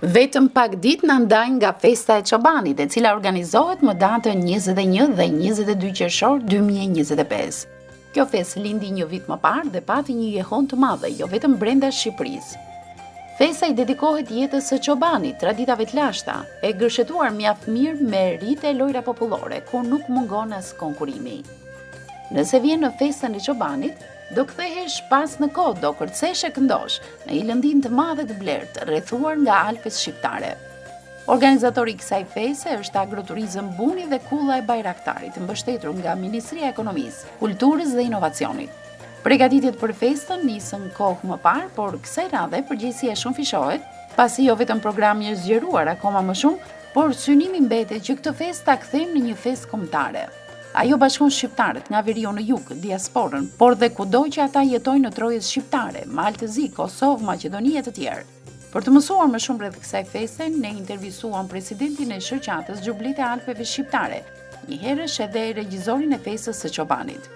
Vetëm pak ditë na ndajnë nga festa e çobanit, e cila organizohet më datën 21 dhe 22 qershor 2025. Kjo festë lindi një vit më parë dhe pati një jehon të madhe, jo vetëm brenda Shqipërisë. Festa i dedikohet jetës së çobanit, traditave të lashta, e gërshetuar mjaft mirë me rite e lojra popullore, ku nuk mungon as konkurimi. Nëse vjen në festën e çobanit, do kthehesh pas në kohë, do kërcesh e këndosh në një lëndin të madhe të blertë, rrethuar nga Alpet shqiptare. Organizatori i kësaj feste është Agroturizëm Buni dhe Kulla e Bajraktarit, mbështetur nga Ministria e Ekonomisë, Kulturës dhe Inovacionit. Përgatitjet për festën nisën kohë më parë, por kësaj radhe përgjegjësia shumë fishohet, pasi jo vetëm programi është zgjeruar akoma më shumë, por synimi mbetet që këtë festë ta kthejmë në një festë kombëtare. Ajo bashkon shqiptarët nga veriu në jug, diasporën, por dhe kudo që ata jetojnë në trojet shqiptare, Maltëzi, Kosovë, Maqedoni e të tjerë. Për të mësuar më shumë rreth kësaj feste, ne intervistuam presidentin e shoqatës Xhublit e Alpeve shqiptare, njëherësh edhe regjizorin e festës së çobanit.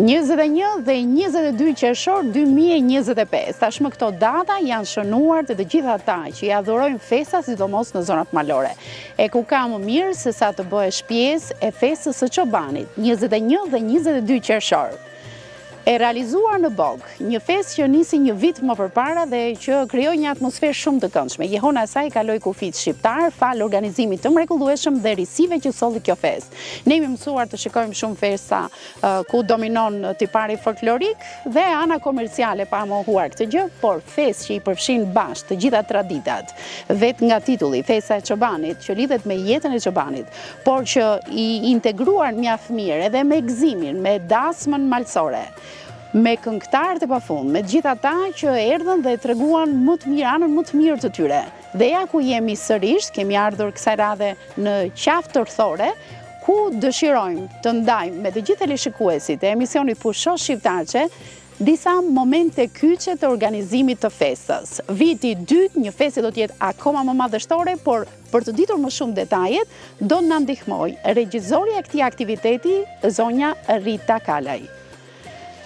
21 dhe 22 qershor 2025. Tashmë këto data janë shënuar të gjitha ata që i adhurojnë festa, sidomos në zonat malore. E ku ka më mirë se sa të bëhesh pjesë e festës së çobanit, 21 dhe 22 qershor. E realizuar në Bog, një festë që nisi një vit më përpara dhe që krijoi një atmosferë shumë të këndshme. Jehona e saj kaloi kufit shqiptar fal organizimit të mrekullueshëm dhe risive që solli kjo festë. Ne jemi mësuar të shikojmë shumë festa ku dominon tipari folklorik dhe ana komerciale pa mohuar këtë gjë, por festë që i përfshin bashkë të gjitha traditat, vetë nga titulli, festa e çobanit, që lidhet me jetën e çobanit, por që i integruar mjaft mirë edhe me gëzimin, me dasmën malsore, me këngëtarët e pafund, me gjithë ata që erdhën dhe treguan më të mirë, anën më të mirë të tyre. Dhe ja ku jemi sërish, kemi ardhur kësaj radhe në qafë tërthore, ku dëshirojmë të ndajmë me të gjithë teleshikuesit e emisionit Pusho Shqiptarçe disa momente kyçe të organizimit të festës. Viti 2, një festë do të jetë akoma më madhështore, por për të ditur më shumë detajet, do na ndihmoj regjizorja e këtij aktiviteti, zonja Rita Kalaj.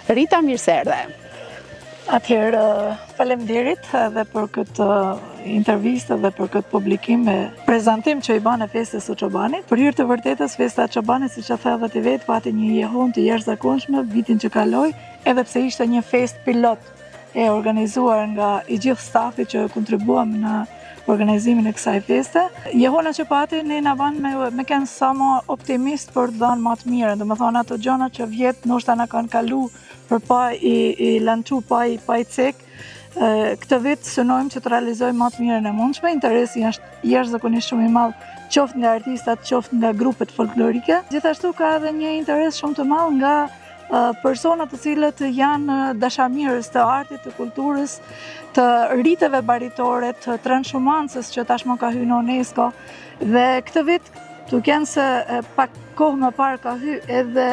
Rita, mirë se erdhe. Atëherë, faleminderit edhe për këtë intervistë dhe për këtë publikim me prezantim që i bën e festës së çobanit. Për hir të vërtetës, festa e çobanit, siç e thënë ti vetë, pati një jehon të jashtëzakonshme vitin që kaloi, edhe pse ishte një festë pilot e organizuar nga i gjithë stafi që kontribuam në organizimin e kësaj feste. Jehona që pati ne na ban me kanë sa më optimist për të dhënë më të mirën, domethënë ato gjëra që vjet ndoshta na kanë kalu për pa i lançu pa i cek. Këtë vit synojmë që të realizojmë më të mirën e mundshme. Interesi është jashtëzakonisht shumë i madh, qoftë nga artistat, qoftë nga grupet folklorike. Gjithashtu ka edhe një interes shumë të madh nga persona të cilët janë dashamirës të artit, të kulturës, të riteve baritore, të transhumancës që tashmë ka hyrë në UNESCO. Dhe këtë vit, duken se pak kohë më parë ka hyrë edhe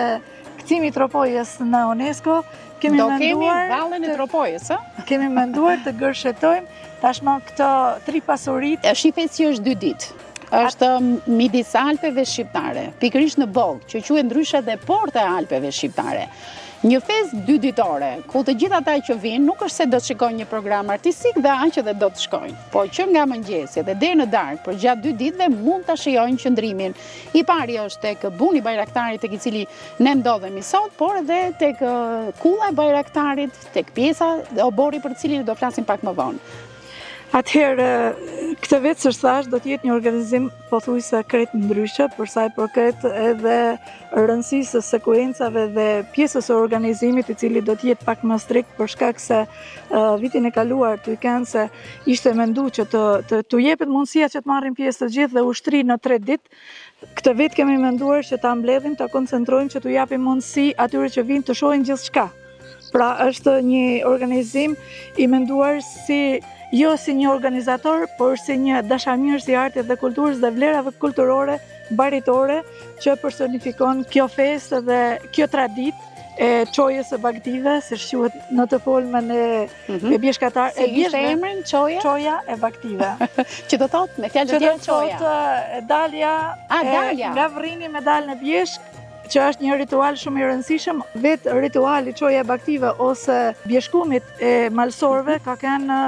kthimi i Tropojës në UNESCO, kemi vallën e Tropojës, ë? Kemi menduar të gërshetojmë tashmë këto tri pasuritë. Është një festë që është 2 ditë. Është midis Alpeve shqiptare, pikërisht në Bog, që quhet ndryshe dhe Porta e Alpeve shqiptare. Një festë 2 ditore, ku të gjithë ata që vinë nuk është se do të shikojnë një program artistik dhe aq edhe do të shkojnë, por që nga mëngjesi dhe deri në darkë për gjatë 2 ditëve mund ta shijojnë qëndrimin. I pari është tek Buni i Bajraktarit, tek i cili ne ndodhemi sot, por edhe tek Kulla e Bajraktarit, tek pjesa dhe obori për cilin do flasim pak më vonë. Atëherë, këtë vit që thash do të jetë një organizim pothuajse krejt ndryshe për sa i përket edhe rëndësisë së sekuencave dhe pjesës së organizimit, i cili do të jetë pak më strikt për shkak se vitin e kaluar se ishte menduar që të jepet mundësia që të marrin pjesë të gjithë dhe ushtri në 3 ditë. Këtë vit kemi menduar që ta mbledhim, ta koncentrojmë që t'u japim mundësi atyre që vinë të shohin gjithçka. Pra është një organizim i menduar si jo si një organizator, por si një dashamirës i artit dhe kulturës dhe vlerave kulturore baritore që personifikon kjo festë dhe kjo traditë e çojës së Bagtive, si quhet në të folmën e bjeshkatar Si ishte emrin çoja? Çoja e Bagtive. Që do thot me fjalë të tjera çoja. Dalja, dalja. nga vrrini me dalë në bjeshk, që është një ritual shumë i rëndësishëm. Vetë rituali çoja e Bagtive ose bjeshkumit e malsorëve ka kanë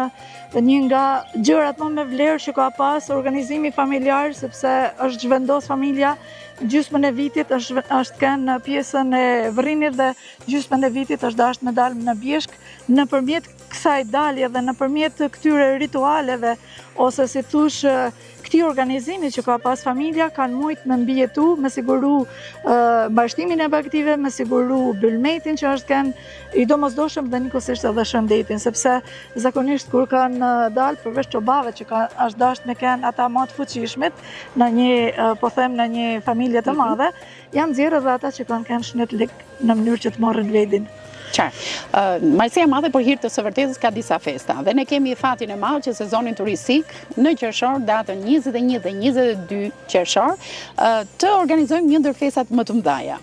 një nga gjërat më me vlerë që ka pas organizimi familjar, sepse është zhvendos familja gjysmën e vitit, është kanë pjesën e vrinit dhe gjysmën e vitit është dashur me dalë në bjeshk. Nëpërmjet kësaj dalje dhe nëpërmjet këtyre ritualeve ose si thosh këtij organizimi që ka pas familja kanë mujt me mbijetu, me siguru mbashtimin e Bagtive, me siguru bylmetin që është kanë i domosdoshëm dhe njëkohësisht edhe shëndetin, sepse zakonisht kur kanë dalë përveç çobave që është dashur me kanë ata më të fuqishmit në një po them në një familje të madhe, janë nxjerrë edhe ata që kanë shëndet lik në mënyrë që të marrin vedin. Marrësia e madhe për hir të së vërtetës ka disa festa dhe ne kemi fatin e madh që sezonin turistik në qershor, datën 21 dhe 22 qershor, të organizojmë një ndër festat më të mëdha.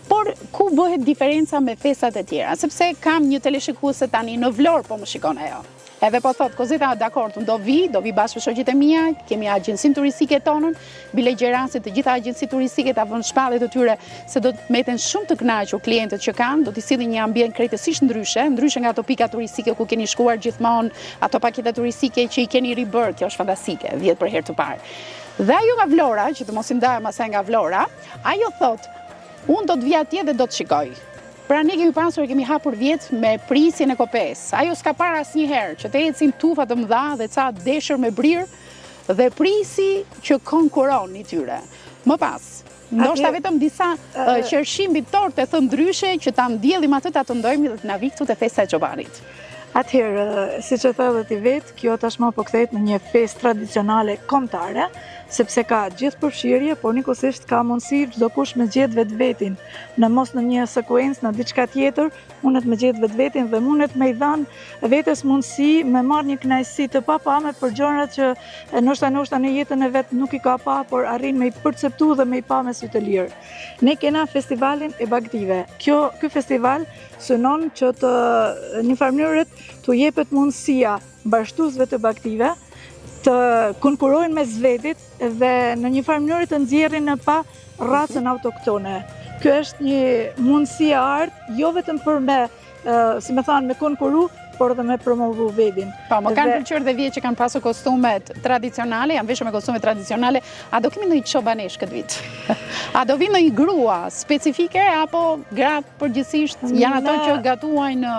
Por ku bëhet diferenca me festat e tjera? Sepse kam një teleshikuese tani në Vlorë po më shikon ajo. Edhe po thot, Kozeta, dakord, do vi bashkë me shoqjet e mia, kemi agjensinë turistike tonën, bile gjerasit të gjitha agjensitë turistike ta vënë shpalljet e tyre se do të meten shumë të kënaqur klientët që kanë, do t'i sillin një ambient krejtësisht ndryshe nga ato pika turistike ku keni shkuar gjithmonë, ato paketa turistike që i keni ribër, kjo është fantastike, vjet për herë të parë. Dhe ajo nga Vlora, që të mos i ndajem asaj nga Vlora, ajo thot, unë do të vi atje dhe do të shikoj. Pra ne kemi pasur, kemi hapur vjet me prisjen e kopes. Ajo s'ka parë asnjëherë që të ecin tufa të mëdha dhe ca deshër me brirë dhe prisi që konkuron i tyre. Më pas, ndoshta vetëm disa qershim mbi torte të ndryshe që ta ndjellim atë ta të ndojmë dhe të na vi këtu te festa e çobanit. Atëherë, siç e thënë ti vet, kjo tashmë po kthehet në një festë tradicionale kombëtare, sepse ka gjithë përfshirje, por njëkohësisht ka mundësi çdo kush me gjetë vetvetin, në mos në një sekuencë, në diçka tjetër, mundet me gjetë vetvetin dhe mundet me i dhanë vetes mundësi me marrë një kënaqësi të papame për gjërat që ndoshta në jetën e vet nuk i ka pa, por arrin me i perceptu dhe me i pa me sy të lirë. Ne kena festivalin e Bagtive. Ky festival synon që të një farë mënyrë t'u jepet mundësia bashkëtuesve të Bagtive të konkurojnë mes vetit dhe në një farë mënyrë të nxjerrin në pa racën autoktone. Kjo është një mundësi e artë, jo vetëm për me, si me thanë, me konkuru, por dhe me promovu vedin. Po, më kanë pëlqyer dhe vjet që kanë pasur kostumet tradicionale, janë veshur me kostume tradicionale. A do kemi ndonjë çobanesh këtë vit? A do vinë ndonjë grua specifike apo gratë përgjithsisht janë ato që gatuajnë,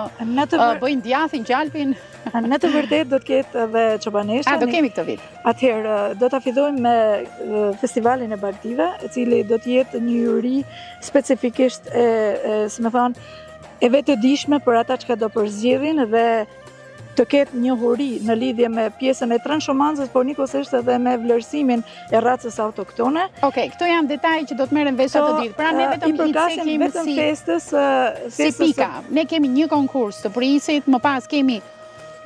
bëjnë djathin, gjalpin? Në të vërtet do të ketë edhe çobanesha. Do kemi këtë vit. Atëherë, do ta fillojmë me festivalin e Bagtive, i cili do të jetë një juri specifikisht si më thon, e vetëdijshme për ata që do përzgjedhin dhe të ketë një huri në lidhje me pjesën e transhumancës, por njëkohësisht edhe me vlerësimin e racës autoktone. Okej, këto janë detaje që do të merren vesh atë ditë. Pra ne vetëm i kemi vetëm festës si pika. Ne kemi një konkurs të prisit, më pas kemi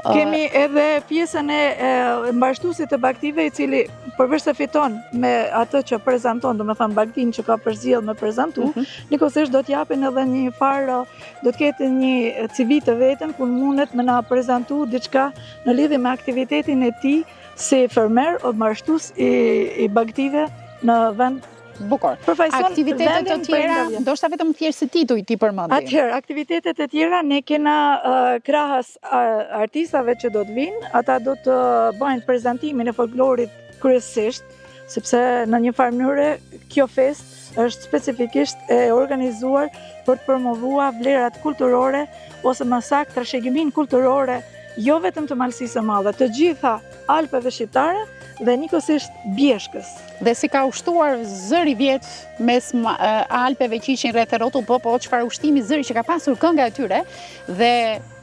edhe pjesën e mbashtuesit të Bagtive, i cili përveç se fiton me atë që prezanton, domethënë Bagtin që ka përzgjedhur me prezantu, njëkohësisht do t'japin edhe një farë, do të ketë një CV të vetëm ku mundet me na prezantu diçka në lidhje me aktivitetin e tij si fermer o mbashtues i Bagtive në vend. Bukur. Aktivitetet të tjera, ndoshta vetëm thjesht si tituj ti përmendi. Atëherë, aktivitetet e tjera ne kena krahas artistave që do të vinë, ata do të bëjnë prezantimin e folklorit kryesisht, sepse në një farë mënyrë kjo festë është specifikisht e organizuar për të promovuar vlerat kulturore ose më saktë trashëgiminë kulturore jo vetëm të Malësisë së Madhe, të gjitha Alpeve shqiptare dhe njëkohësisht Bjeshkës. Dhe si ka ushtuar zëri vjet mes Alpeve që ishin rreth rrotull, po çfarë ushtimi zëri që ka pasur kënga e tyre dhe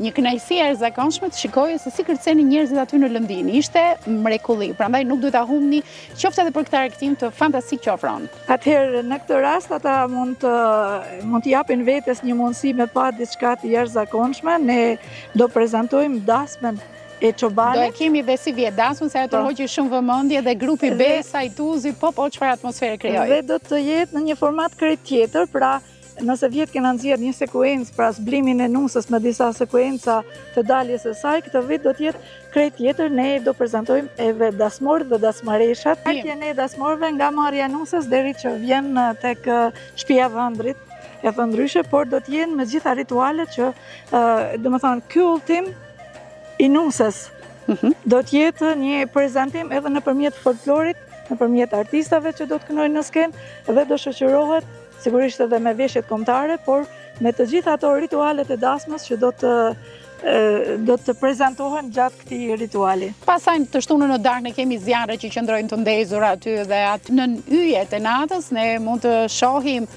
një kënaqësi e jashtëzakonshme të shikojë se si kërcenin njerëzit aty në lëndin. Ishte mrekulli. Prandaj nuk duhet ta humbni, qoftë edhe për këtë argëtim të fantastik që ofron. Atëherë në këtë rast ata mund të japin vetes një mundësi me pa diçka të jashtëzakonshme. Ne do prezantojmë dasmën e Do e çobanit. kemi dhe si vjedasën, se ajo tërhoqi shumë vëmendje dhe grupi B, Sajtuzi, po çfarë atmosfere krijoi. Dhe do të jetë në një format krejt tjetër, pra nëse vjet kena nxjerr një sekuencë pra zblimin e nusës me disa sekuenca të daljes së saj, këtë vit do të jetë krejt tjetër, ne do prezantojmë edhe dasmorët dhe dasmareshat. Marrja e dasmorëve nga marrja e nusës deri që vjen tek shtëpia e ëndrit, e ndryshe, por do të jenë me gjitha ritualet që, domethënë, ky ultim i nusës do të jetë një prezantim edhe nëpërmjet folklorit, nëpërmjet artistave që do të kënojnë në skenë dhe do shoqërohet sigurisht edhe me veshjet kombëtare, por me të gjitha ato ritualet e dasmës që do të prezantohen gjatë këtij rituali. Pasaj të shtunën në darkë ne kemi zjarre që qëndrojnë të ndezur aty dhe aty në yjet e natës ne mund të shohim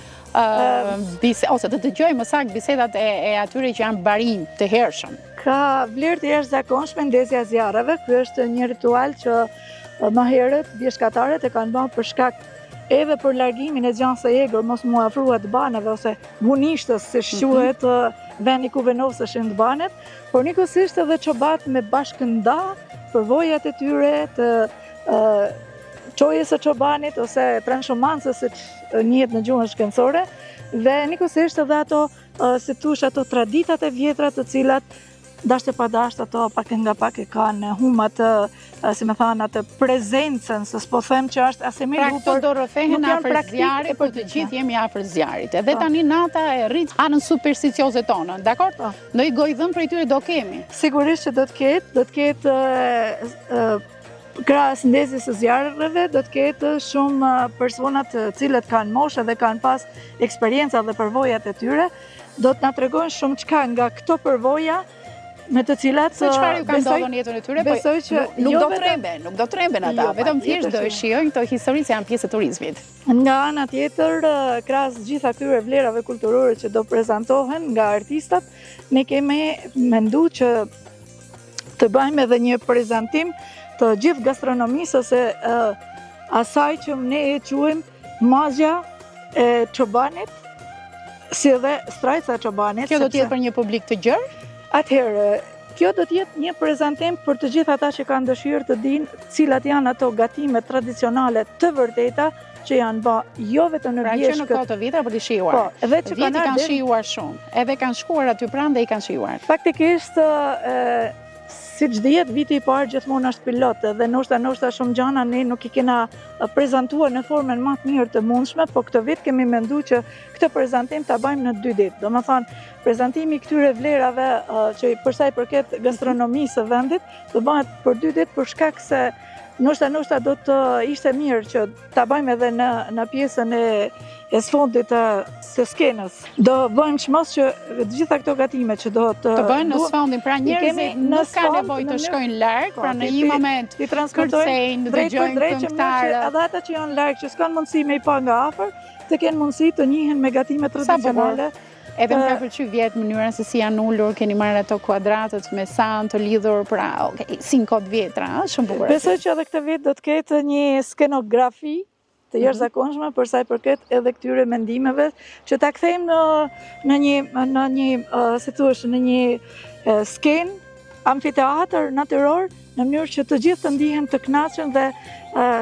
ose të dëgjojmë më saktë bisedat e atyre që janë barinj të hershëm. Ka vlerë të jashtëzakonshme ndezja e zjarreve. Ky është një ritual që më herët vjeshkatarët e kanë bërë për shkak edhe për largimin e zjanës së egër, mos mu afruat baneve ose bunishtës, se quhet vendi ku venoseshin të banet, por njëkohësisht edhe çobat me bashkënda përvojat e tyre të çojes së çobanit ose transhumancës siç njihet në gjuhën shkencore, dhe njëkohësisht edhe ato, si thush, ato traditat e vjetra të cilat dasht e padasht ato pak nga pak e kanë humat, si me thanë, atë prezencën, se s'po them që është asimil. Pra këto do rrëfehen afër zjarrit, por të gjithë jemi afër zjarrit. Edhe tani nata e rrit anën supersticioze tonë, dakor? Në i gojdhëm prej tyre do kemi. Sigurisht që do të ketë krahas ndezjes së zjarreve, do të ketë shumë persona të cilët kanë moshë dhe kanë pas eksperjenca dhe përvojat e tyre, do të na tregojnë shumë çka nga këto përvoja me të cilat se çfarë ju ka ndodhur në jetën e tyre, besoj që nuk do tremben ata, vetëm thjesht do e shijojnë këto histori që janë pjesë e turizmit. Nga ana tjetër, krahas gjitha këtyre vlerave kulturore që do prezantohen nga artistat, ne kemi menduar që të bëjmë edhe një prezantim të gjithë gastronomisë ose asaj që ne e quajmë mazgja e çobanit, si edhe strajca e çobanit. Kjo do të jetë për një publik të gjerë? Atëherë, kjo do të jetë një prezantim për të gjithë ata që kanë dëshirë të dinë cilat janë ato gatime tradicionale të vërteta që janë bë jo vetëm në vjeshtë. Pra që në kohë të vitra për të shijuar. Po, edhe që kanë shijuar shumë, edhe kanë shkuar aty pranë dhe i kanë shijuar. Faktikisht, siç dihet, viti i parë gjithmonë është pilot dhe ndoshta shumë gjëra ne nuk i kena prezantuar në formën më të mirë të mundshme, por këtë vit kemi menduar që këtë prezantim ta bëjmë në 2 ditë. Domethënë, prezantimi i këtyre vlerave që për sa i përket gastronomisë së vendit do bëhet për 2 ditë për shkak se ndoshta do të ishte mirë që ta bëjmë edhe në pjesën e sfondit të skenës. Do bëjmë çmos që të gjitha këto gatime që do të bëjnë në sfondin, pra njerëzit nuk ka nevojë të shkojnë larg, pra në një moment i transportojnë dëgjojnë këngëtarë. Edhe ata që janë larg, që s'kan mundësi me i pa nga afër, të kenë mundësi të njihen me gatime tradicionale. Edhe më ka pëlqyer vjet mënyra se si janë ulur, keni marrë ato kuadratët me san të lidhur, pra, si në kohë vjetra, shumë bukur. Besoj që edhe këtë vit do të ketë një skenografi të jashtëzakonshme për sa i përket edhe këtyre mendimeve, që ta kthejmë në një si thuaç, në një skenë amfiteatër natyror, në mënyrë që të gjithë të ndihen të kënaqur dhe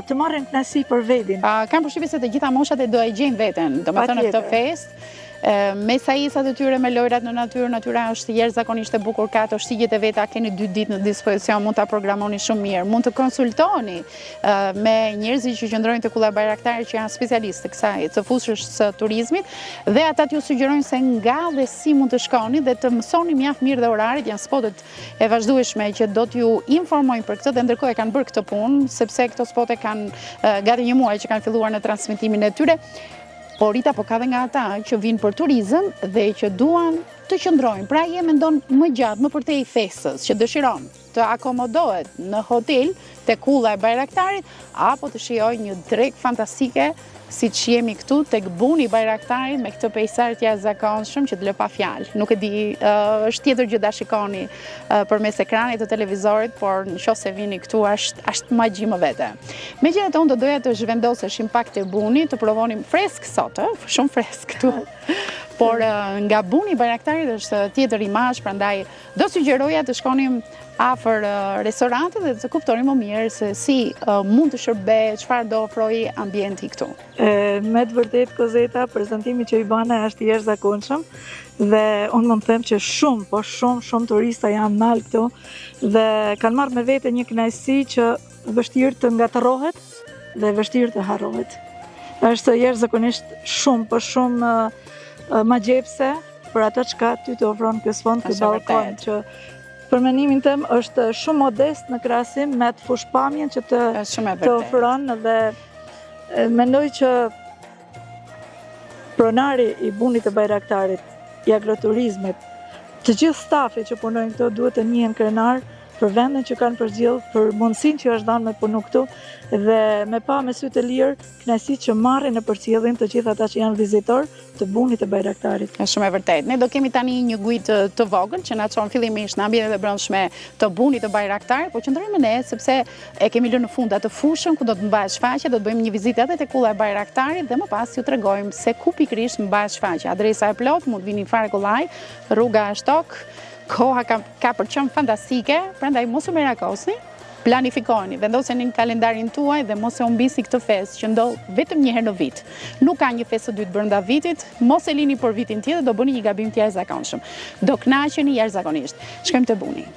të marrin kënaqësi për vedin. Kam përshtypjen se të gjitha moshat e do e gjejnë veten, domethënë në këtë festë. Me sajisat e tyre, me lojrat në natyrë, natyra është jashtëzakonisht e bukur, ka ato shtigjet e veta, keni 2 ditë në dispozicion, mund ta programoni shumë mirë, mund të konsultoni me njerëzit që qëndrojnë te Kulla e Bayraktarit që janë specialistë të kësaj, të fushës së turizmit, dhe ata t'ju sugjerojnë se nga dhe si mund të shkoni dhe të mësoni mjaft mirë dhe orarit, janë spotet e vazhdueshme që do t'ju informojnë për këtë, dhe ndërkohë e kanë bërë këtë punë, sepse këto spote kanë gati 1 muaj që kanë filluar në transmitimin e tyre. Por Rita, po ka dhe nga ata që vinë për turizëm dhe që duan të qëndrojnë. Pra je mendon më gjatë, më përtej festës, që dëshiron të akomodohet në hotel te Kulla e Bayraktarit, apo të shijoj një drekë fantastike si që jemi këtu tek buni i Bayraktarit me këtë pejsar të jashtëzakonshëm që të lë pa fjalë. Nuk e di, është tjetër gjë ta shikoni përmes ekranit të televizorit, por nëse vini këtu është magji më vete. Megjithatë, unë do doja të zhvendoseshim pak te buni, të provonim fresk sot, shumë fresk këtu. Por nga buni i Bayraktarit është tjetër imazh, prandaj do sugjeroja të shkonim afër restorantit dhe të kuptoni më mirë se si mund të shërbej, çfarë do ofrojë ambienti këtu. Me të vërtet, Kozeta, prezantimi që i bane është i jashtëzakonshëm dhe unë mund të them që shumë turista janë nalë këtu dhe kanë marrë me vete një kënaqësi që vështirë të ngatërohet dhe vështirë të harrohet. Është jashtëzakonisht shumë magjepse për atë çka ty të ofron ky sfond, ky ballkon që për mendimin tim është shumë modest në krahasim me atë fushpamjen që të ofron dhe mendoj që pronari i bunit të Bajraktarit, i agroturizmit, të gjithë stafi që punojnë këtu duhet të njihen krenar për vendin që kanë përgjithë, për mundësinë që është dhënë me punu këtu dhe me pa me sy të lirë kënaqësi që marrin në përcjelljen të gjithë ata që janë vizitor të bunit të Bajraktarit. Është shumë e vërtetë. Ne do kemi tani një guid të vogël që na çon fillimisht në ambientet e brendshme të bunit të Bajraktarit, po qëndrojmë ne sepse e kemi lënë në fund atë fushën ku do të mbahet shfaqja, do të bëjmë një vizitë atë te kulla e Bajraktarit dhe më pas ju tregojmë se ku pikërisht mbahet shfaqja. Adresa e plot, mund vini fare kollaj, rruga Ashtok. Koha ka për qëmë fantastike, prandaj mos u merakosni, planifikoni, vendoseni në kalendarin tuaj dhe mos e humbisni këtë festë që ndodh vetëm një herë në vit. Nuk ka një festë të dytë brenda vitit, mos e lini për vitin tjetër, do bëni një gabim të jashtëzakonshëm. Do kënaqeni jashtëzakonisht. Shkojmë te buni.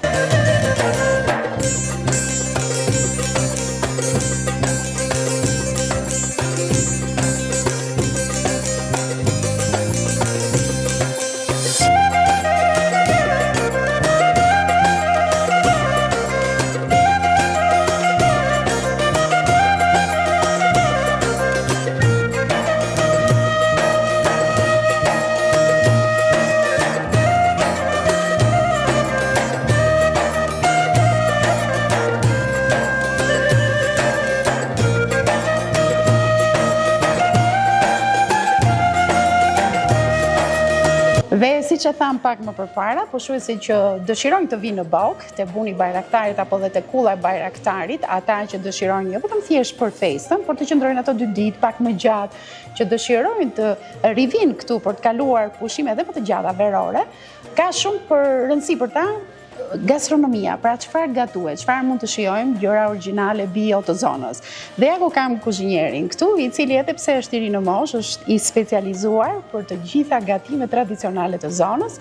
Dhe si që tham pak më përpara, pushuesit që dëshirojnë të vinë në Bok, të buni Bajraktarit apo dhe të kulla e Bajraktarit, ata që dëshirojnë jo vetëm thjesht për festën, por të qëndrojnë ato 2 ditë pak më gjatë, që dëshirojnë të rivinë këtu për të kaluar pushime edhe më të gjata verore, ka shumë për rëndësi për ta gastronomia, pra çfarë gatuhet, çfarë mund të shijojmë, gjëra origjinale bio të zonës. Dhe ja ku kam kuzhinjerin këtu, i cili edhe pse është i ri në moshë, është i specializuar për të gjitha gatimet tradicionale të zonës.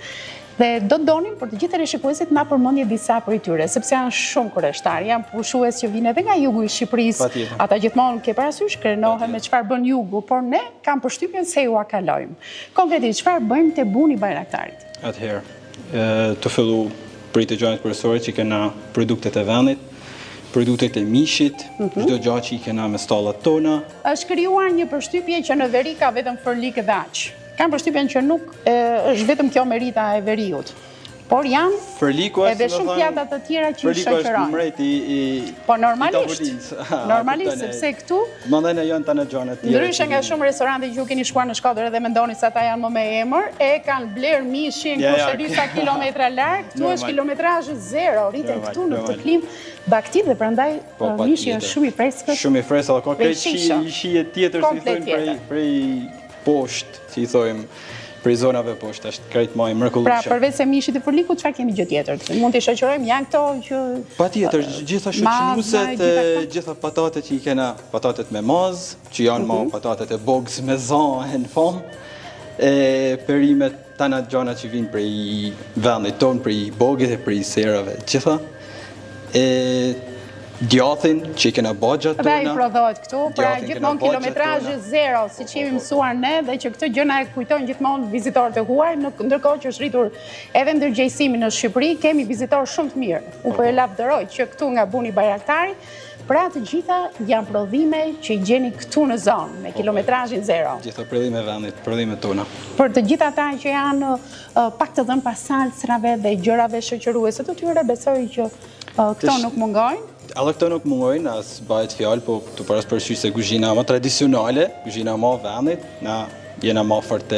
Dhe do të donim për të gjithë rishikuesit na përmendje disa prej tyre, sepse janë shumë kurreshtar, janë pushues që vinë edhe nga jugu i Shqipërisë. Ata gjithmonë ke parasysh krenohen me çfarë bën jugu, por ne kam përshtypjen se ju a kalojmë. Konkretisht, çfarë bëjmë te buni Bajraktarit? Atëherë, të fillu prej të gjajt përësore që kena produktet e vendit, produktet e mishit, çdo gjë që i kena me stallat tona. Është krijuar një përshtypje që në veri ka vetëm fërlikë dhe aq. Kam përshtypjen që nuk është vetëm kjo merita e veriut. Por janë edhe shumë pjata të tjera që i shoqërojnë. Fërliku është mreti i normalisht, sepse këtu mandena janë tani gjëra të tjera. Ndryshe nga shumë restorante që ju keni shkuar në Shkodër edhe mendoni se ata janë më me emër, e kanë bler mishin kushte disa kilometra larg, këtu është kilometrazhi zero, rriten këtu në këtë klimë bakti dhe prandaj mishi është shumë i freskët. Shumë i freskët, konkret shije tjetër si thonë prej poshtë, si thojmë, prej zonave poshtë, është krejt më i mrekullueshëm. Pra, përveç se mishit të fërlikut, çfarë kemi gjë tjetër? Mund t'i shoqërojmë, janë këto që patjetër, gjitha shoqërueset, gjitha patatet që i kena, patatet me mazë, që janë më patatet e bogës me zanë në famë, perimet tana gjana që vinë prej vendit tonë, prej bogët e prej serave, gjitha. Djathin që i kena baggjat tona. Dhe i prodhohet këtu, pra gjithmonë kilometrazhi zero, si që jemi mësuar ne, dhe që këtë gjëna e kujtojnë gjithmonë vizitorët e huaj, ndërkohë që është rritur edhe ndërgjegjësimi në Shqipëri, kemi vizitorë shumë të mirë. Unë po e lavdëroj që këtu nga buni Bajraktari, pra të gjitha janë prodhime që i gjeni këtu në zonë, me kilometrazhin zero. Gjitha prodhime vendit, prodhime tona. Për të gjitha ata që janë pak të dhënë pas salsrave dhe gjërave shoqëruese të tyre, besoj që këto nuk mungojnë. Edhe këto nuk mungojnë, as bëhet fjalë, po të paras përsysh se kuzhina më tradicionale, kuzhina më vendit, na jena më fort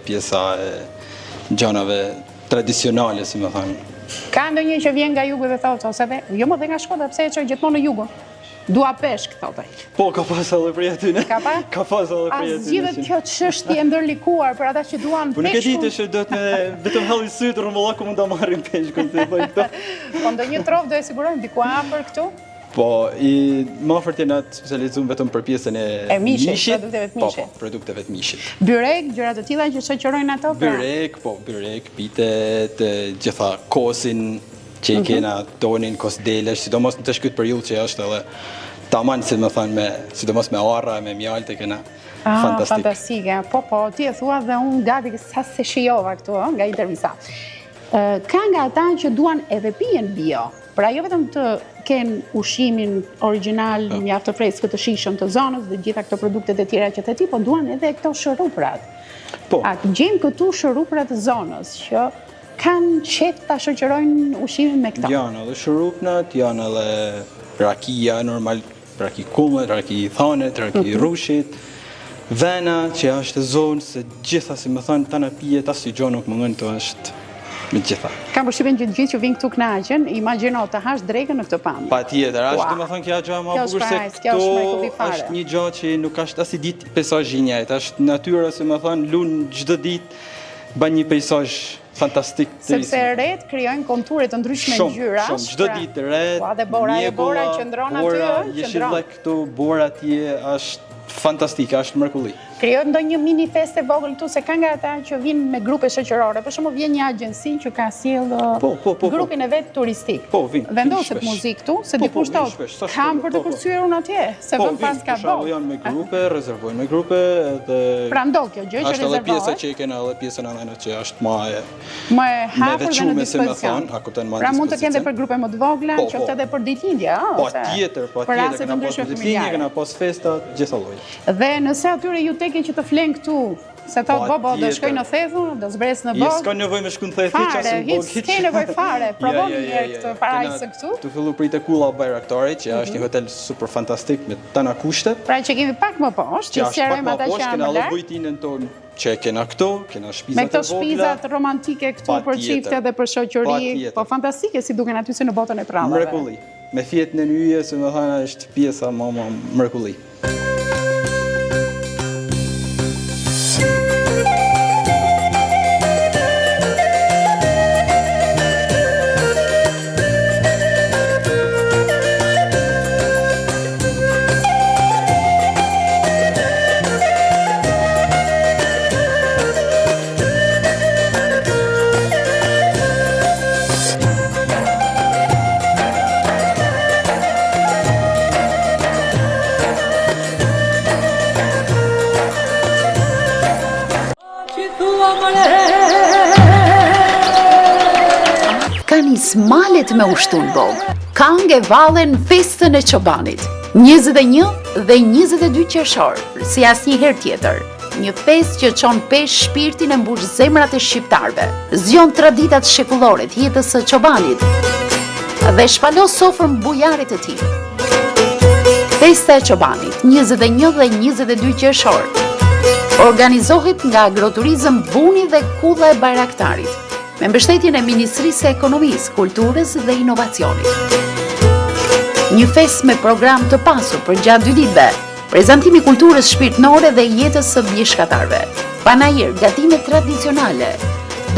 pjesa e gjanave tradicionale, si më thënë. Ka ndonjë që vjen nga jugu dhe thotë, ose jo më dhe nga Shkodra, pse e çoj gjithmonë në jugun? Dua peshk, thotë. Po, ka pas edhe prej aty, ne? Ka pa? Ka pas edhe prej aty. Zgjidhet kjo çështje e ndërlikuar për ata që duan Po nuk e di peshkun. të që do të me vetëm helli syt rrumullaku mund ta marrin peshkun se po këto. Po ndonjë trof do e sigurojmë diku afër këtu? Po, më afërt jena të specializuar vetëm për pjesën e mishit, produkteve të mishit. Po, produkteve të mishit. Byrek, gjëra të tilla që shoqërojnë ato? Byrek, pitet, gjitha kosin që i kena tonin, kos delesh, sidomos në të shkyt periudhë që është edhe taman, si më thënë, sidomos me arra, me mjaltë, kena fantastik. Fantastike. Po, ti e thua dhe unë gati sa se shijova këtu, nga intervista. Ka nga ata që duan edhe pijen bio, pra jo vetëm të kenë ushimin original, mjaft të freskët të shishëm të zonës dhe gjitha këto produktet e tjera që të ti, po duan edhe këto shëruprat. Po. A gjejmë këtu shëruprat të zonës që kanë qef të shoqërojnë ushimin me këto? Janë edhe shërupnat, janë edhe rakia normal, raki kumët, raki thanet, raki rushit, vena që është zonë se gjitha, si më thënë, tana pijet, asë i gjo nuk më ngënë të është me gjitha. Kam përshtypjen që të gjithë që vinë këtu kënaqen, imagjino të hash drekën në këtë pamje. Patjetër, është domethënë kjo gjë më e bukur se këto është një gjë që nuk është as i ditë peizazh i njëjtë, është natyra, si më thënë, lun çdo ditë bën një peizazh fantastik të ri. Sepse rret krijojnë konture të ndryshme ngjyrash. Shumë, çdo ditë rret. Po dhe bora qëndron aty, qëndron këtu, bora atje është fantastike, është mrekulli. Krijohet ndonjë mini feste vogël këtu, se ka nga ata që vinë me grupe shoqërore. Për shembull vjen një agjenci që ka sjell grupin e vet turistik. Po, vinë. Vendoset muzikë këtu, se dikush thotë, kam për të përcyer unë atje, se vëm pas ka botë. Po, janë me grupe, rezervojnë me grupe edhe pra ndo kjo gjë që rezervohet. Është edhe pjesa që kena edhe pjesën anë që është më e hapur dhe në dispozicion. Pra mund të kenë edhe për grupe më të vogla, qoftë edhe për ditëlindje, Patjetër, kena pas ditëlindje, kena pas festa, gjithë lloj. Dhe nëse atyre ju teke që të flen këtu, se thotë bobo do shkoj në Thethun, do zbres në bog. S'ka nevojë me shku në Thethun, qasë në bog. S'ke nevojë fare, provoni një herë këtë parajsë këtu. Tu fillu prej te Kulla Bajraktari, që është një hotel super fantastik me tana kushtet. Pra që kemi pak më poshtë, që sqarojmë ata që janë më kena larg. edhe bujtinën tonë që kena këtu, kena shpizat e vogla. Me këto shpizat romantike këtu për çifte dhe për shoqëri, po fantastike si duken aty se në botën e prallave. Mrekulli. Me fjetën e yje, se më thënë, është pjesa më mrekulli. Ka nis malet me ushtun bog, kange vallen festën e çobanit. 21 dhe 22 qershor, si asnjëherë tjetër. Një festë që çon pesh shpirtin e mbush zemrat e shqiptarëve. Zgjon traditat shekullore të jetës së çobanit dhe shpalos sofrën bujare të tij. Festa e çobanit, 21 dhe 22 qershor. Organizohet nga Agroturizëm Buni dhe Kulla e Bajraktarit, me mbështetjen e Ministrisë së Ekonomisë, Kulturës dhe Inovacionit. Një festë me program të pasur për gjatë 2 ditëve, prezantimi kulturës shpirtërore dhe jetës së bjeshkatarëve. Panajër, gatime tradicionale,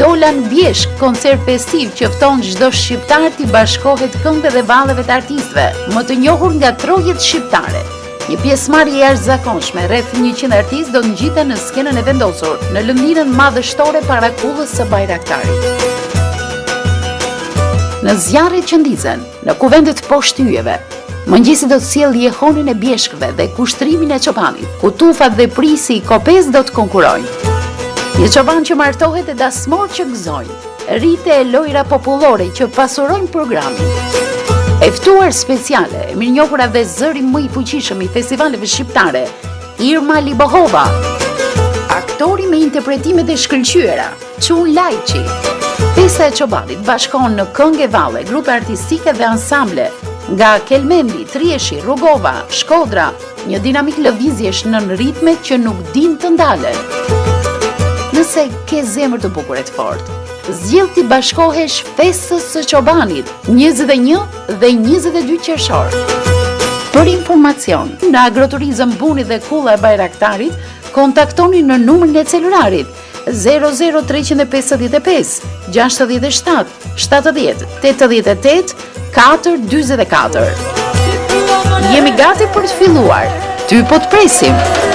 dolan bjeshk, koncert festiv që fton çdo shqiptar t'i bashkohet këngëve dhe valleve të artistëve, më të njohur nga trojet shqiptare. Një pjesëmarrje jashtëzakonshme, rreth 100 artistë do të ngjiten në skenën e vendosur në lëndinën madhështore para Kullës së Bajraktarit. Në zjarret që ndizen, në kuvendet poshtë yjeve, mëngjesi do të sjellë jehonin e bjeshkëve dhe kushtrimin e çobanit, ku tufat dhe prisi i kopes do të konkurrojnë. Një çoban që martohet e dasmor që gëzojnë, rrite e lojra popullore që pasurojnë programin. E ftuar speciale, e mirënjohura dhe zëri më i fuqishëm i festivaleve shqiptare, Irma Libohova, aktori me interpretimet e shkëlqyera, Çun Lajçi. Festa e çobanit bashkon në këngë valle, grupe artistike dhe ansamble nga Kelmendi, Trieshi, Rrugova, Shkodra, një dinamik lëvizjesh nën ritme që nuk din të ndalen. Nëse ke zemër të bukur e të fortë, zgjidh t'i bashkohesh festës së çobanit 21 dhe 22 qershor. Për informacion, në Agroturizëm Buni dhe Kulla e Bajraktarit, kontaktoni në numrin e celularit 00355 67 70 88 424. Jemi gati për të filluar. Ty po të presim.